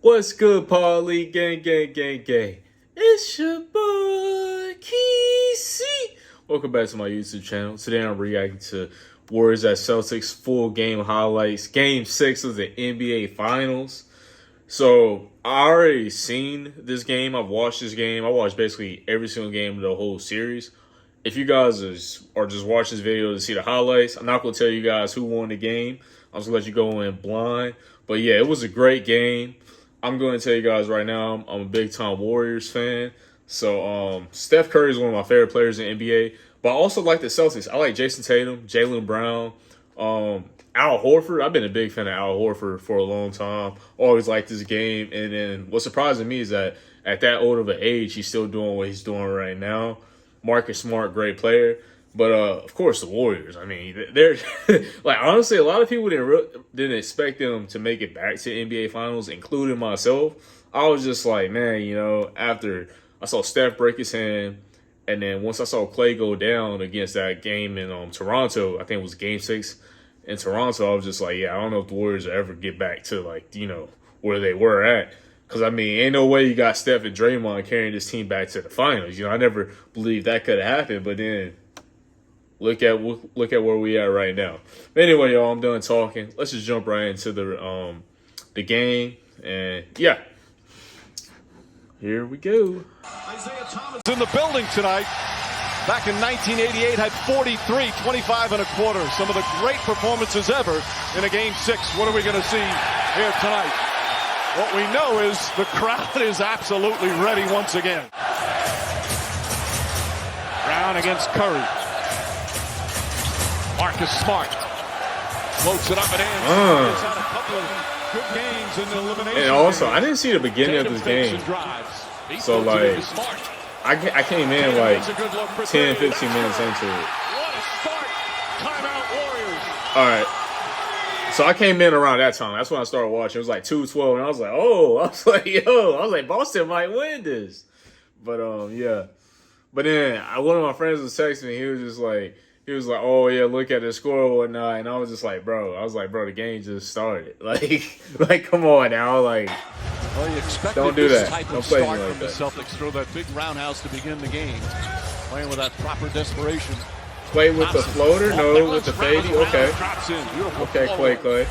What's good, Polly? Gang, gang, gang, gang. It's your boy, KeeSeeY. Welcome back to my YouTube channel. Today I'm reacting to Warriors vs Celtics full game highlights. Game 6 of the NBA Finals. So, I already seen this game. I've watched this game. I watched basically every single game of the whole series. If you guys are just watching this video to see the highlights, I'm not going to tell you guys who won the game. I'm just going to let you go in blind. But yeah, it was a great game. I'm going to tell you guys right now, I'm a big-time Warriors fan. So, Steph Curry is one of my favorite players in the NBA. But I also like the Celtics. I like Jason Tatum, Jaylen Brown, Al Horford. I've been a big fan of Al Horford for a long time. Always liked this game. And then what's surprising me is that at that old of an age, he's still doing what he's doing right now. Marcus Smart, great player. But, of course, the Warriors. I mean, they're like, honestly, a lot of people didn't expect them to make it back to the NBA Finals, including myself. I was just like, man, you know, after I saw Steph break his hand, and then once I saw KLAY go down against that game in Toronto, I think it was Game 6 in Toronto, I was just like, yeah, I don't know if the Warriors will ever get back to, like, you know, where they were at. Because, I mean, ain't no way you got Steph and Draymond carrying this team back to the finals. You know, I never believed that could have happened. But then look at where we at right now. But anyway, y'all, I'm done talking. Let's just jump right into the game. And, yeah, here we go. Isaiah Thomas in the building tonight. Back in 1988, had 43, 25 and a quarter. Some of the great performances ever in a Game 6. What are we going to see here tonight? What we know is the crowd is absolutely ready once again. Brown against Curry. Marcus Smart floats it up and in. He's had a couple of good games in the elimination. And also, I didn't see the beginning of this game. So, like, I came in like 10, 15 minutes into it. What a start. Timeout Warriors. All right. So I came in around that time. That's when I started watching. It was like 2:12, and I was like, oh, I was like, Boston might win this. But yeah. But then one of my friends was texting me. He was like, oh yeah, look at the score and whatnot. And I was just like, bro, the game just started. Like, come on now, like. Well, you expected don't do this that. type Don't of play start me like from the that. Celtics. Throw that big roundhouse to begin the game. Playing with that proper desperation. Play with the floater? No, with the fadey? Okay. Okay, KLAY.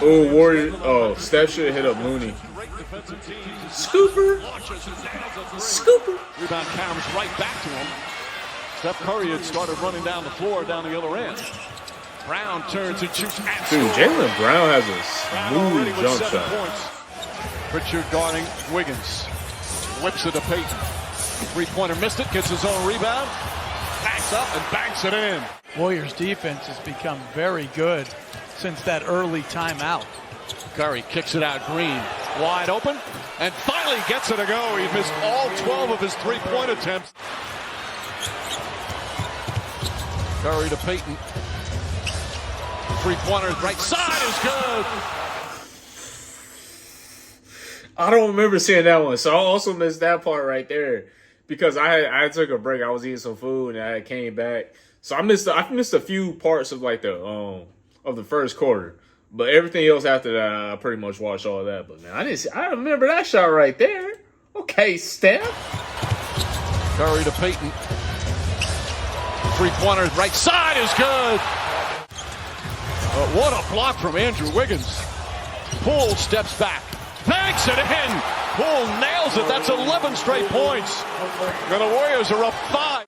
Oh, Warrior. Oh, Steph should have hit up Mooney. Scooper. Rebound comes right back to him. Steph Curry had started running down the floor down the other end. Brown turns and shoots. Dude, Jaylen Brown has a smooth jump shot. Pritchard guarding Wiggins. Whips it to Payton. Three-pointer missed it, gets his own rebound. Backs up and banks it in. Warriors defense has become very good since that early timeout. Curry kicks it out, Green wide open, and finally gets it to go. He missed all 12 of his three-point attempts. Curry to Payton. Three-pointer right side is good. I don't remember seeing that one, so I also missed that part right there because I took a break. I was eating some food and I came back, so I missed a few parts of like the first quarter. But everything else after that, I pretty much watched all of that. But man, I remember that shot right there. Okay, Steph. Curry to Payton. Three-pointer right side is good. But what a block from Andrew Wiggins. Poole steps back. Banks it in. Poole nails it. That's 11 straight points. And the Warriors are up 5.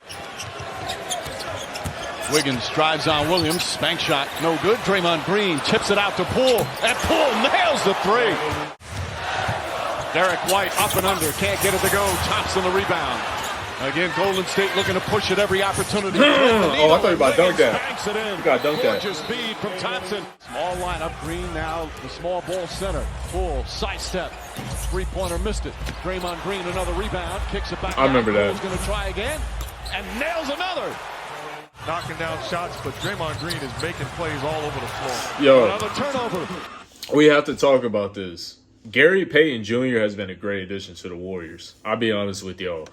Wiggins drives on Williams. Bank shot, no good. Draymond Green tips it out to Poole. And Poole nails the three. Derek White up and under. Can't get it to go. Thompson the rebound. Again, Golden State looking to push at every opportunity. Oh, I thought you were about to dunk that. Banks it in. You got to dunk that. Gorgeous speed from Thompson. Small lineup. Green now the small ball center. Full sidestep. Three-pointer missed it. Draymond Green another rebound. Kicks it back. I remember that. He's going to try again. And nails another. Knocking down shots, but Draymond Green is making plays all over the floor. Yo, another turnover. We have to talk about this. Gary Payton Jr. has been a great addition to the Warriors. I'll be honest with y'all.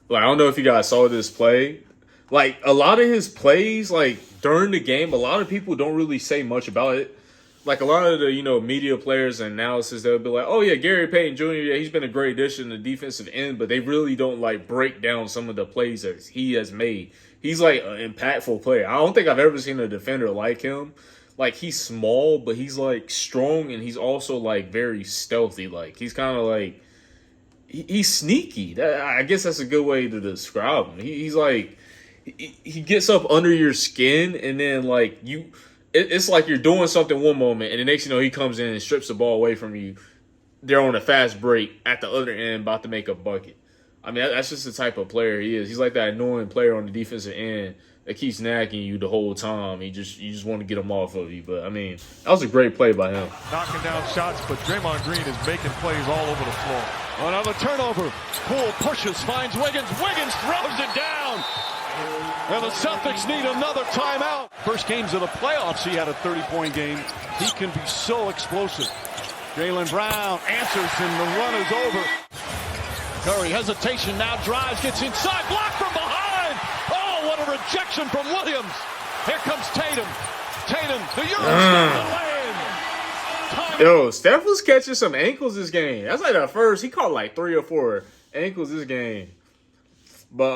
Like, I don't know if you guys saw this play. Like, a lot of his plays, like, during the game, a lot of people don't really say much about it. like a lot of the, media players and analysis, they'll be like, oh yeah, Gary Payton Jr., yeah, he's been a great addition to the defensive end, but they really don't like break down some of the plays that he has made. He's like an impactful player. I don't think I've ever seen a defender like him. Like, he's small, but he's like strong, and he's also like very stealthy. Like, he's kind of like, he's sneaky. I guess that's a good way to describe him. He's like, he gets up under your skin, and then like it's like you're doing something one moment, and the next he comes in and strips the ball away from you. They're on a fast break at the other end, about to make a bucket. I mean, that's just the type of player he is. He's like that annoying player on the defensive end that keeps nagging you the whole time. You just want to get him off of you. But I mean, that was a great play by him. Knocking down shots, but Draymond Green is making plays all over the floor. Another turnover. Poole pushes, finds Wiggins. Wiggins throws it down. And the Celtics need another timeout. First games of the playoffs, he had a 30-point game. He can be so explosive. Jaylen Brown answers, and the run is over. Curry, hesitation, now drives, gets inside, blocked from behind. Oh, what a rejection from Williams. Here comes Tatum. Tatum, the Eurostep, the lay-in. Yo, Steph was catching some ankles this game. That's like the first. He caught like 3 or 4 ankles this game. But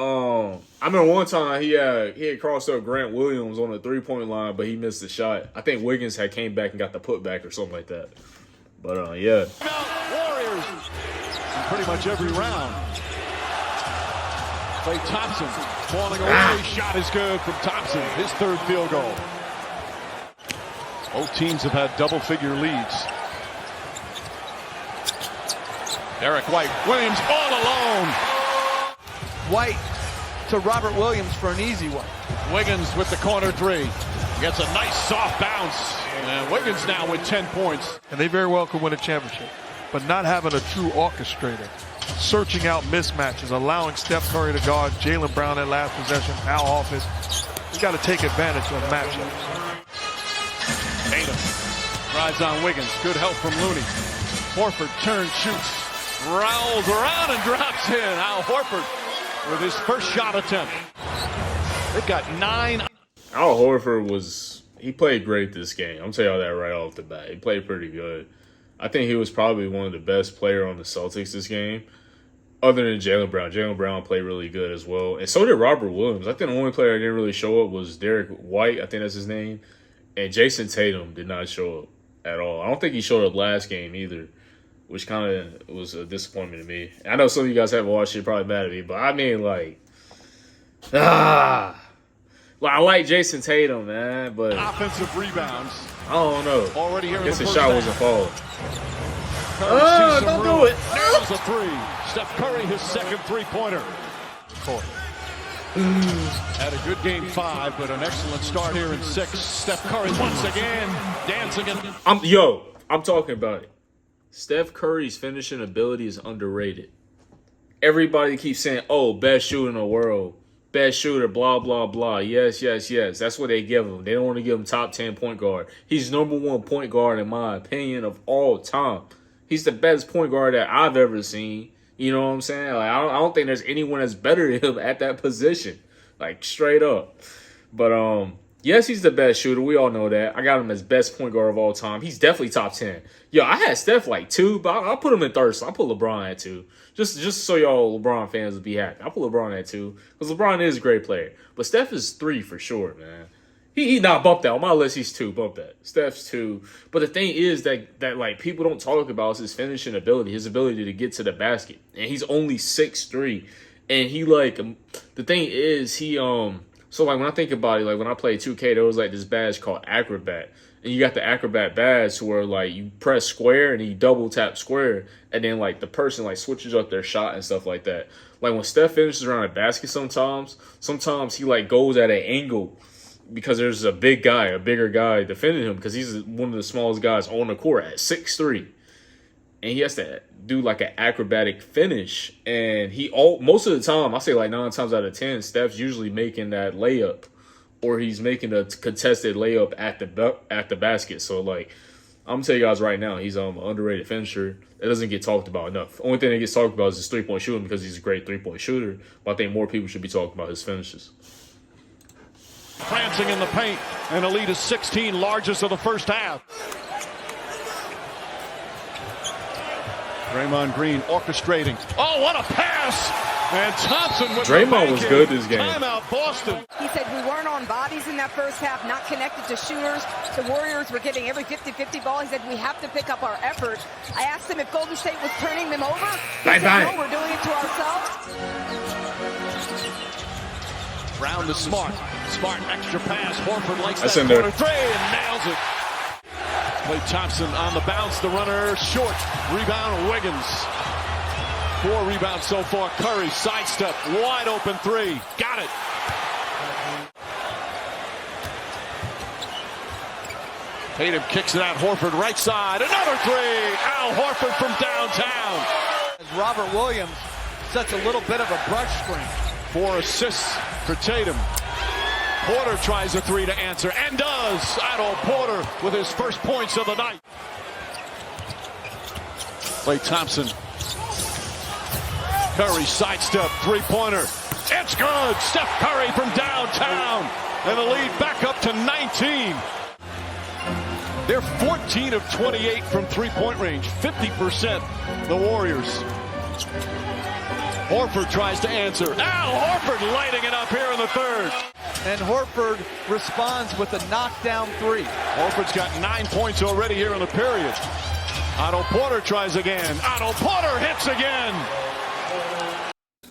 I remember one time he had crossed up Grant Williams on the 3-point line, but he missed the shot. I think Wiggins had came back and got the putback or something like that. But yeah. Warriors in pretty much every round. Klay Thompson falling away. Shot is good from Thompson. His 3rd field goal. Both teams have had double-figure leads. Derek White, Williams all alone. White to Robert Williams for an easy one. Wiggins with the corner 3. Gets a nice soft bounce. And Wiggins now with 10 points. And they very well could win a championship. But not having a true orchestrator, searching out mismatches, allowing Steph Curry to guard Jaylen Brown at last possession, Al Horford. You got to take advantage of matchups. Tatum drives on Wiggins. Good help from Looney. Horford turns, shoots, rolls around and drops in. Al Horford with his first shot attempt. They've got 9. Al Horford he played great this game. I'm telling y'all that right off the bat. He played pretty good. I think he was probably one of the best players on the Celtics this game, other than Jaylen Brown. Jaylen Brown played really good as well. And so did Robert Williams. I think the only player that didn't really show up was Derek White. I think that's his name. And Jason Tatum did not show up at all. I don't think he showed up last game either, which kind of was a disappointment to me. I know some of you guys haven't watched it, probably mad at me, but I mean, like, Well, I like Jason Tatum, man, but offensive rebounds. I don't know. Already here. I guess the shot wasn't falling. Don't do it. Nails a 3. Steph Curry, his 2nd 3-pointer. Had a good game 5, but an excellent start here in 6. Steph Curry once again dancing. I'm talking about it. Steph Curry's finishing ability is underrated. Everybody keeps saying, oh, best shooter in the world. Best shooter, blah, blah, blah. Yes, yes, yes. That's what they give him. They don't want to give him top 10 point guard. He's number 1 point guard, in my opinion, of all time. He's the best point guard that I've ever seen. You know what I'm saying? Like, I don't think there's anyone that's better than him at that position. Like, straight up. But, yes, he's the best shooter. We all know that. I got him as best point guard of all time. He's definitely top 10. Yo, I had Steph like 2, but I'll put him in 3rd. So I'll put LeBron at 2. Just so y'all LeBron fans will be happy. I'll put LeBron at 2 because LeBron is a great player. But Steph is 3 for sure, man. He not bumped that. On my list, he's 2. Bump that. Steph's 2. But the thing is that like people don't talk about is his finishing ability, his ability to get to the basket. And he's only 6'3". And he like the thing is so like when I think about it, like when I played 2K, there was like this badge called Acrobat. And you got the Acrobat badge where like you press square and you double tap square, and then like the person like switches up their shot and stuff like that. Like when Steph finishes around a basket sometimes he like goes at an angle because there's a bigger guy defending him because he's one of the smallest guys on the court at 6'3". And he has to do like an acrobatic finish. And most of the time, I say like 9 times out of 10, Steph's usually making that layup, or he's making a contested layup at the basket. So like, I'm gonna tell you guys right now, he's an underrated finisher. It doesn't get talked about enough. The only thing that gets talked about is his 3-point shooting because he's a great 3-point shooter. But I think more people should be talking about his finishes. Prancing in the paint, and a lead is 16, largest of the first half. Draymond Green orchestrating. Oh, what a pass! And Thompson with Draymond was good this game. Timeout, Boston. He said we weren't on bodies in that first half, not connected to shooters. The Warriors were getting every 50-50 ball. He said we have to pick up our effort. I asked him if Golden State was turning them over. He said, no, we're doing it to ourselves. Brown to Smart. Smart, extra pass. Horford likes That's that in there. corner three and nails it. Klay Thompson on the bounce. The runner short. Rebound, Wiggins. 4 rebounds so far. Curry, sidestep, wide open three. Got it. Tatum kicks it out. Horford right side. Another three. Al Horford from downtown. As Robert Williams sets a little bit of a brush screen. 4 assists for Tatum. Porter tries a three to answer and does. Otto Porter with his first points of the night. Klay Thompson. Curry sidestep three-pointer. It's good. Steph Curry from downtown. And the lead back up to 19. They're 14 of 28 from three-point range. 50% the Warriors. Horford tries to answer. Al Horford lighting it up here in the third. And Horford responds with a knockdown three. Horford's got 9 points already here in the period. Otto Porter tries again. Otto Porter hits again.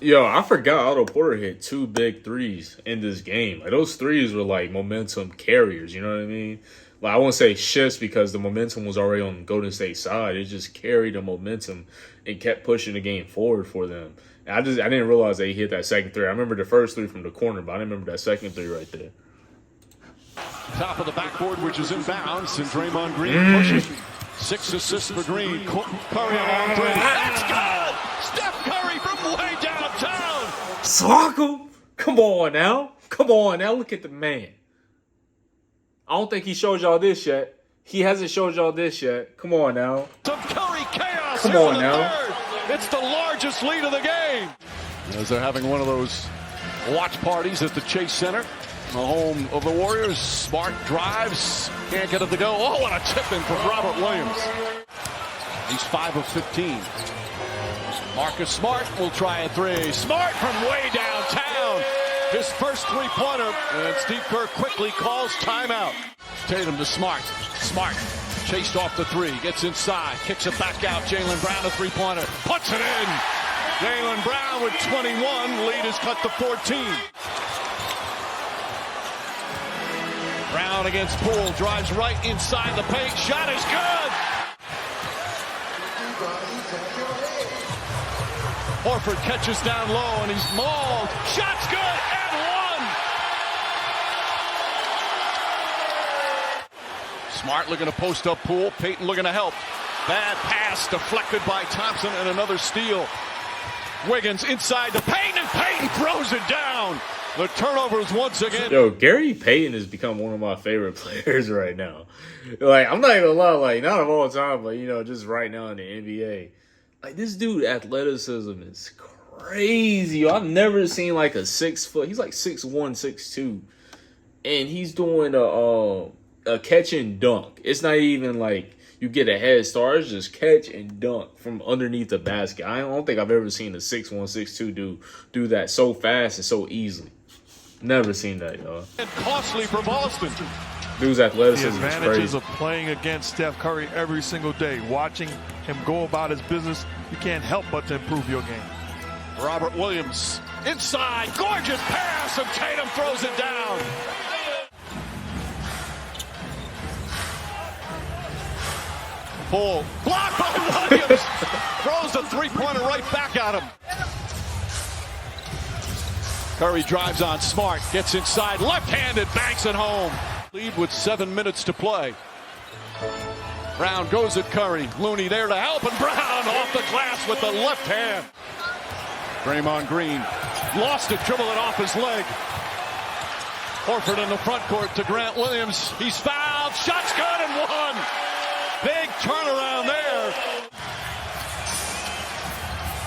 Yo, I forgot Otto Porter hit 2 big threes in this game. Like, those threes were like momentum carriers, you know what I mean? Like, I won't say shifts because the momentum was already on the Golden State side. It just carried the momentum and kept pushing the game forward for them. And I didn't realize they hit that second three. I remember the first three from the corner, but I didn't remember that second three right there. Top of the backboard, which is inbounds, and Draymond Green pushes. 6 assists for Green. Curry on long three. That's good! Steph Curry from way downtown. Swackle! Come on now. Come on now. Look at the man. I don't think he showed y'all this yet. He hasn't showed y'all this yet. Come on now. Some Curry chaos. Come here on in the now. third. It's the largest lead of the game. As they're having one of those watch parties at the Chase Center, the home of the Warriors. Smart drives. Can't get it to go. Oh, what a tip in from Robert Williams. He's 5 of 15. Marcus Smart will try a three. Smart from way downtown. His first three-pointer. And Steve Kerr quickly calls timeout. Tatum to Smart. Smart chased off the three. Gets inside. Kicks it back out. Jaylen Brown a three-pointer. Puts it in. Jaylen Brown with 21. Lead is cut to 14. Brown against Poole. Drives right inside the paint. Shot is good. Horford catches down low and he's mauled. Shot's good and one. Smart looking to post up Poole. Payton looking to help. Bad pass deflected by Thompson and another steal. Wiggins inside the paint and Payton throws it down. The turnovers once again. Yo, Gary Payton has become one of my favorite players right now. Like, I'm not even gonna lie, like, not of all time, but, you know, just right now in the NBA. Like, this dude athleticism is crazy. I've never seen like a 6 foot. He's like 6'1", 6'2", and he's doing a catch and dunk. It's not even like you get a head start. It's just catch and dunk from underneath the basket. I don't think I've ever seen a 6'1", 6'2" dude do that so fast and so easily. Never seen that, y'all. And costly for Boston. Dude's The athleticism is advantages crazy. of playing against Steph Curry every single day, watching him go about his business, you can't help but to improve your game. Robert Williams inside. Gorgeous pass and Tatum throws it down. Poole blocked by Williams. Throws the three-pointer right back at him. Curry drives on Smart. Gets inside. Left-handed. Banks it home. Lead with 7 minutes to play. Brown goes at Curry. Looney there to help, and Brown off the glass with the left hand. Draymond Green lost it, dribble it off his leg. Horford in the front court to Grant Williams. He's fouled. Shot's good and one. Big turnaround there.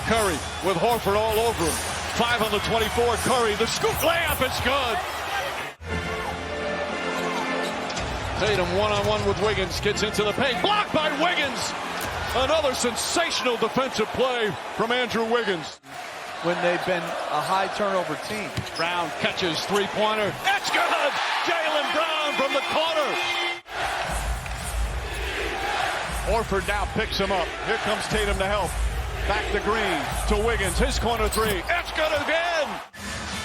Curry with Horford all over him. 5 on the 24. Curry, the scoop layup is good. Tatum one-on-one with Wiggins, gets into the paint, blocked by Wiggins. Another sensational defensive play from Andrew Wiggins. When they've been a high turnover team. Brown catches three-pointer. It's good! Jaylen Brown from the corner. Horford now picks him up. Here comes Tatum to help. Back to Green, to Wiggins. His corner three. It's good again!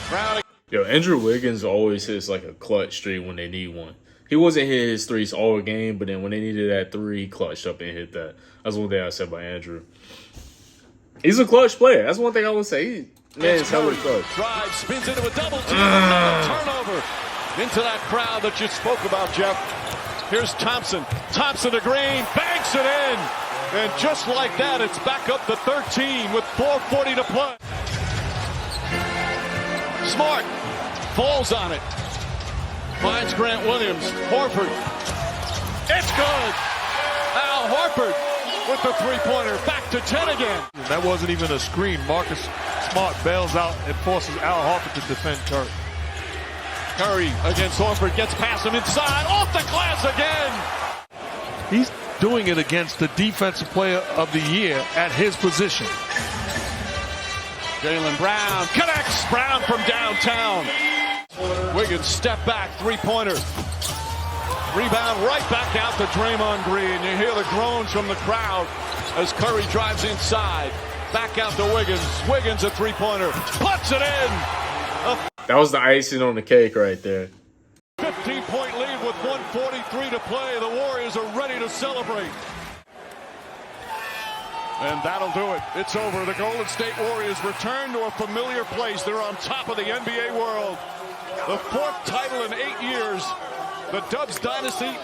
Brown. Yo, Andrew Wiggins always hits like a clutch three when they need one. He wasn't hitting his threes all game, but then when they needed that three, he clutched up and hit that. That's one thing I said about Andrew. He's a clutch player. That's one thing I would say. It's hella clutch. Drive, spins into a double team. Turnover into that crowd that you spoke about, Jeff. Here's Thompson. Thompson to Green. Banks it in. And just like that, it's back up to 13 with 4:40 to play. Smart falls on it. Finds Grant Williams. Horford. It's good. Al Horford with the three-pointer. Back to 10 again. That wasn't even a screen. Marcus Smart bails out and forces Al Horford to defend Curry. Curry against Horford. Gets past him inside. Off the glass again. He's doing it against the defensive player of the year at his position. Jaylen Brown connects. Brown from downtown. Wiggins step back, three-pointer. Rebound right back out to Draymond Green. You hear the groans from the crowd as Curry drives inside. Back out to Wiggins. Wiggins a three-pointer. Puts it in. That was the icing on the cake right there. 15-point lead with 1:43 to play. The Warriors are ready to celebrate. And that'll do it. It's over. The Golden State Warriors return to a familiar place. They're on top of the NBA world. The fourth title in 8 years. The Dubs dynasty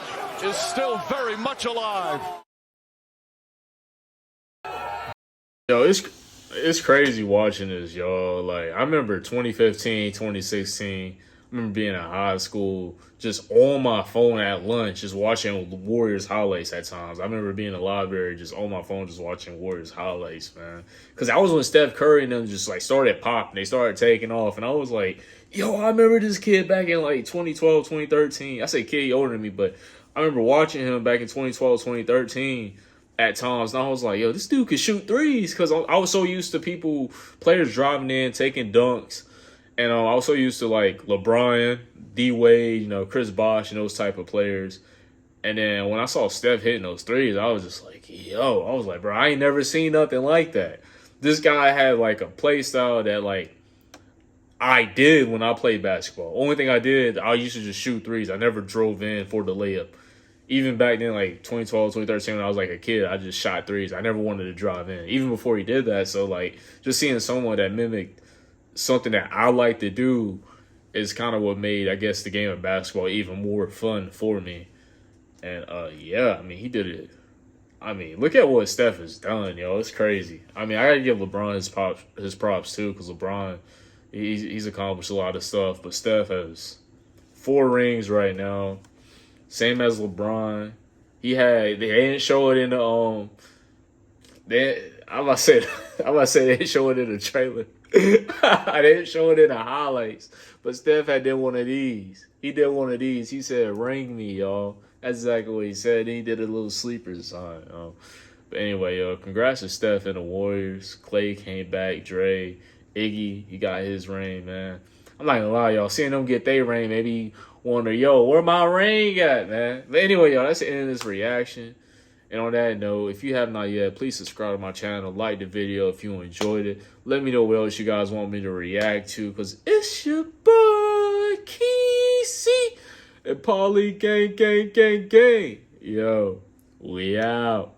is still very much alive. Yo, it's crazy watching this, y'all. Like, I remember 2015, 2016. I remember being in high school, just on my phone at lunch, just watching Warriors highlights at times. I remember being in the library, just on my phone, just watching Warriors highlights, man. Because that was when Steph Curry and them just, like, started popping. They started taking off. And I was like, yo, I remember this kid back in, like, 2012, 2013. I say kid, he older than me, but I remember watching him back in 2012, 2013 at times. And I was like, yo, this dude could shoot threes. Because I was so used to players driving in, taking dunks. And I was so used to, like, LeBron, D-Wade, Chris Bosh, and those type of players. And then when I saw Steph hitting those threes, I was just like, yo. I was like, bro, I ain't never seen nothing like that. This guy had, like, a play style that, like, I did when I played basketball. Only thing I did, I used to just shoot threes. I never drove in for the layup. Even back then, like, 2012, 2013, when I was, like, a kid, I just shot threes. I never wanted to drive in, even before he did that. So, like, just seeing someone that mimicked something that I like to do is kind of what made, I guess, the game of basketball even more fun for me. And, yeah, I mean, he did it. I mean, look at what Steph has done, yo. It's crazy. I mean, I got to give LeBron his props, too, because LeBron, he's accomplished a lot of stuff. But Steph has 4 rings right now, same as LeBron. They didn't show it in the, I'm about to say they didn't show it in the trailer. I didn't show it in the highlights, but Steph did one of these. He did one of these. He said, "Ring me, y'all." That's exactly what he said. He did a little sleeper sign. But anyway, yo, congrats to Steph and the Warriors. KLAY came back. Dre, Iggy, he got his ring, man. I'm not gonna lie, y'all. Seeing them get their ring, maybe wonder, yo, where my ring at, man? But anyway, y'all, that's the end of this reaction. And on that note, if you have not yet, please subscribe to my channel. Like the video if you enjoyed it. Let me know what else you guys want me to react to. Because it's your boy, KeeSeeY. And Paulie gang. Yo, we out.